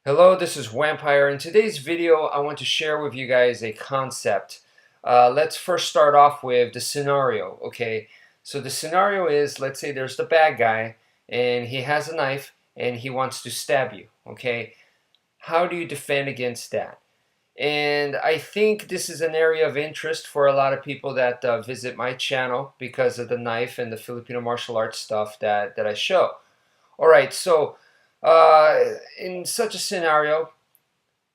Hello, this is wmpyr. In today's video, I want to share with you guys a concept. Let's first start off with the scenario, okay? So the scenario is, let's say there's the bad guy, and he has a knife, and he wants to stab you, okay? How do you defend against that? And I think this is an area of interest for a lot of people that visit my channel because of the knife and the Filipino martial arts stuff that I show. All right, so in such a scenario,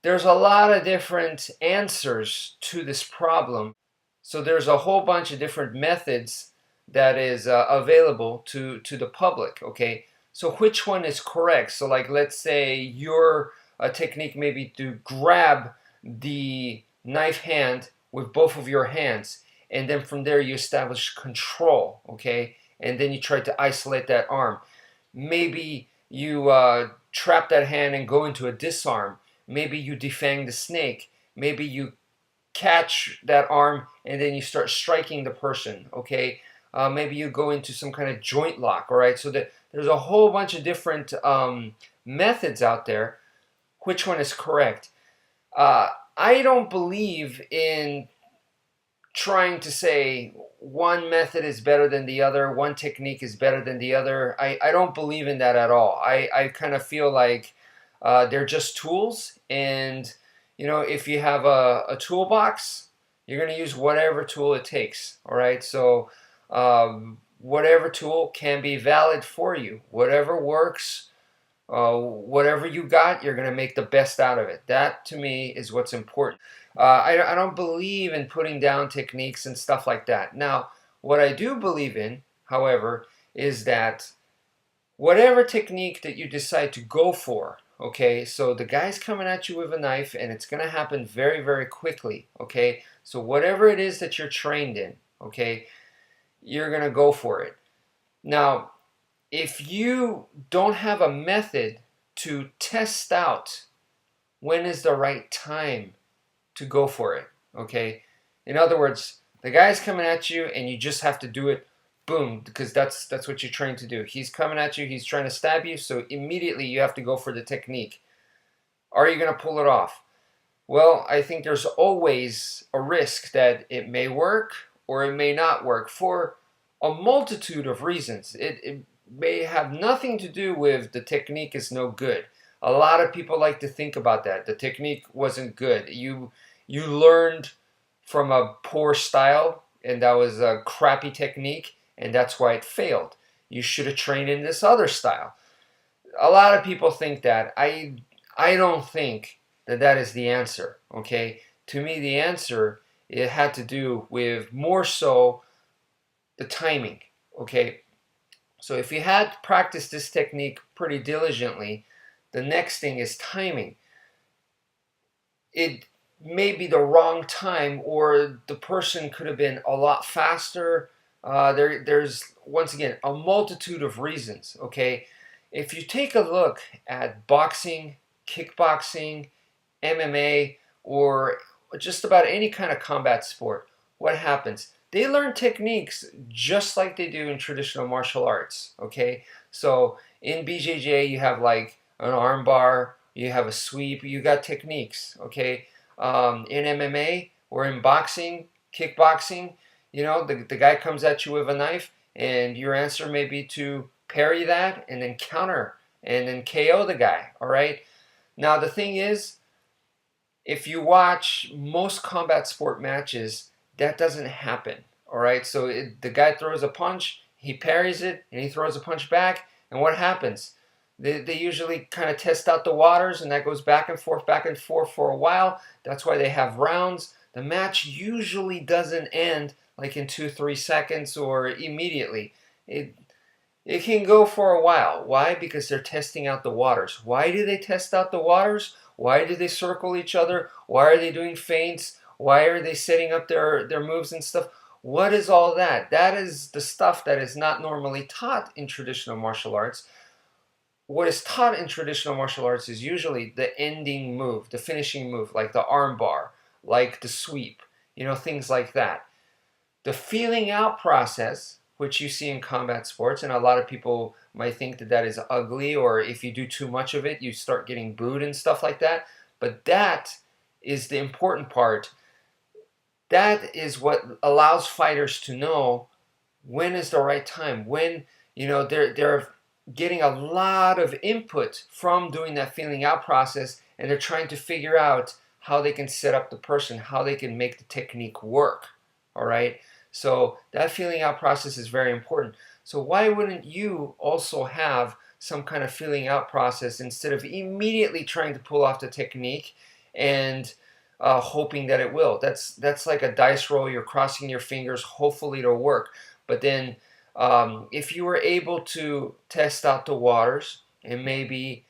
there's a lot of different answers to this problem. So there's a whole bunch of different methods that is available to the public, okay? So which one is correct? So like let's say your technique may be to grab the knife hand with both of your hands, and then from there you establish control, okay? And then you try to isolate that arm. Maybe you trap that hand and go into a disarm. Maybe you defang the snake. Maybe you catch that arm and then you start striking the person, okay? Maybe you go into some kind of joint lock, all right? So there's a whole bunch of different methods out there. Which one is correct? I don't believe in trying to say one method is better than the other, one technique is better than the other. I don't believe in that at all. I kind of feel like they're just tools, and you know, if you have a toolbox, you're going to use whatever tool it takes. All right, so whatever tool can be valid for you, whatever works, whatever you got, you're going to make the best out of it. That to me is what's important. I don't believe in putting down techniques and stuff like that. Now, what I do believe in, however, is that whatever technique that you decide to go for, okay, so the guy's coming at you with a knife and it's going to happen very, very quickly, okay? So whatever it is that you're trained in, okay, you're going to go for it. Now, if you don't have a method to test out when is the right time to go for it, okay? In other words, the guy's coming at you and you just have to do it, boom, because that's what you're trained to do. He's coming at you, he's trying to stab you, so immediately you have to go for the technique. Are you going to pull it off? Well, I think there's always a risk that it may work or it may not work for a multitude of reasons. It may have nothing to do with the technique is no good. A lot of people like to think about that. The technique wasn't good. You learned from a poor style, and that was a crappy technique, and that's why it failed. You should have trained in this other style. A lot of people think that. I don't think that that is the answer, okay? To me, the answer, it had to do with more so the timing, okay? So if you had practiced this technique pretty diligently, the next thing is timing. It may be the wrong time, or the person could have been a lot faster. There's, once again, a multitude of reasons, okay? If you take a look at boxing, kickboxing, MMA, or just about any kind of combat sport, what happens? They learn techniques just like they do in traditional martial arts, okay? So in BJJ, you have like an arm bar, you have a sweep, you got techniques, okay? In MMA or in boxing, kickboxing, you know, the guy comes at you with a knife, and your answer may be to parry that and then counter and then KO the guy, all right? Now, the thing is, if you watch most combat sport matches, that doesn't happen, all right? So the guy throws a punch, he parries it, and he throws a punch back, and what happens? They usually kind of test out the waters, and that goes back and forth for a while. That's why they have rounds. The match usually doesn't end like in 2-3 seconds or immediately. It can go for a while. Why? Because they're testing out the waters. Why do they test out the waters? Why do they circle each other? Why are they doing feints? Why are they setting up their moves and stuff? What is all that? That is the stuff that is not normally taught in traditional martial arts. What is taught in traditional martial arts is usually the ending move, the finishing move, like the arm bar, like the sweep, you know, things like that. The feeling out process, which you see in combat sports, and a lot of people might think that that is ugly, or if you do too much of it, you start getting booed and stuff like that. But that is the important part. That is what allows fighters to know when is the right time, when they're getting a lot of input from doing that feeling out process, and they're trying to figure out how they can set up the person, how they can make the technique work. All right, so that feeling out process is very important. So why wouldn't you also have some kind of feeling out process instead of immediately trying to pull off the technique and hoping that it will? That's like a dice roll. You're crossing your fingers, hopefully it'll work. But then if you were able to test out the waters and maybe,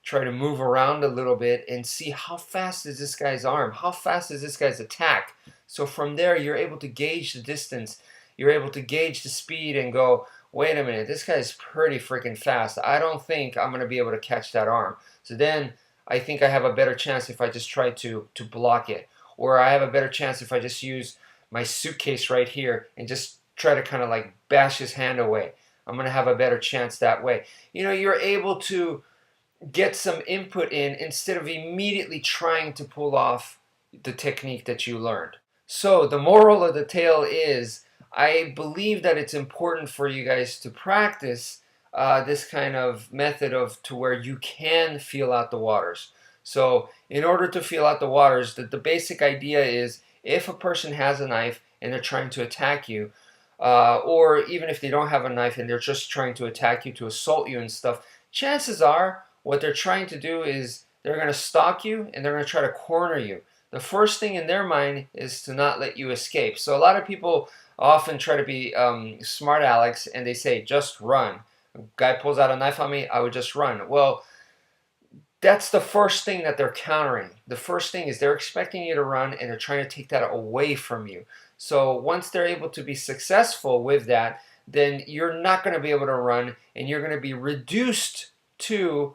try to move around a little bit and see how fast is this guy's arm, how fast is this guy's attack. So from there, you're able to gauge the distance, you're able to gauge the speed and go, wait a minute, this guy's pretty freaking fast. I don't think I'm going to be able to catch that arm. So then I think I have a better chance if I just try to block it. Or I have a better chance if I just use my suitcase right here and just try to kind of like bash his hand away. I'm going to have a better chance that way. You're able to get some input in instead of immediately trying to pull off the technique that you learned. So the moral of the tale is, I believe that it's important for you guys to practice this kind of method to where you can feel out the waters. So in order to feel out the waters, the basic idea is, if a person has a knife and they're trying to attack you, or even if they don't have a knife and they're just trying to attack you, to assault you and stuff, chances are what they're trying to do is they're going to stalk you and they're going to try to corner you. The first thing in their mind is to not let you escape. So a lot of people often try to be smart Alex, and they say, just run. A guy pulls out a knife on me, I would just run. Well, that's the first thing that they're countering. The first thing is they're expecting you to run, and they're trying to take that away from you. So once they're able to be successful with that, then you're not going to be able to run, and you're going to be reduced to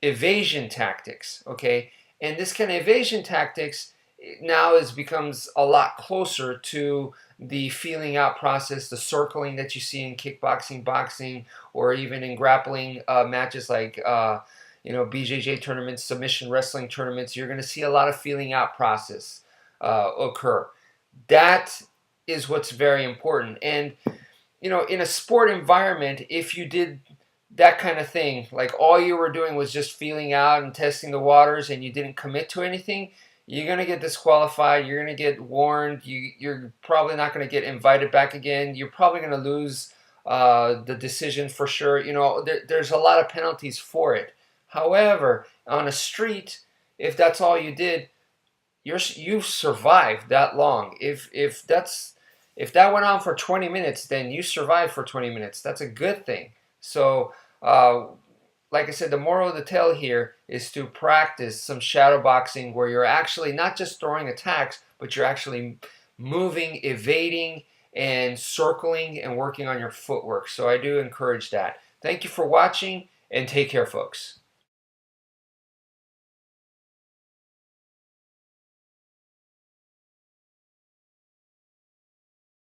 evasion tactics, okay? And this kind of evasion tactics now becomes a lot closer to the feeling out process, the circling that you see in kickboxing, boxing, or even in grappling matches like BJJ tournaments, submission wrestling tournaments. You're going to see a lot of feeling out process occur. That is what's very important. And in a sport environment, if you did that kind of thing, like all you were doing was just feeling out and testing the waters and you didn't commit to anything, you're going to get disqualified, you're going to get warned, you're probably not going to get invited back again, you're probably going to lose the decision for sure. There's a lot of penalties for it. However, on a street, if that's all you did, you've survived that long. If that went on for 20 minutes, then you survived for 20 minutes. That's a good thing. So, like I said, the moral of the tale here is to practice some shadow boxing where you're actually not just throwing attacks, but you're actually moving, evading, and circling and working on your footwork. So I do encourage that. Thank you for watching, and take care, folks.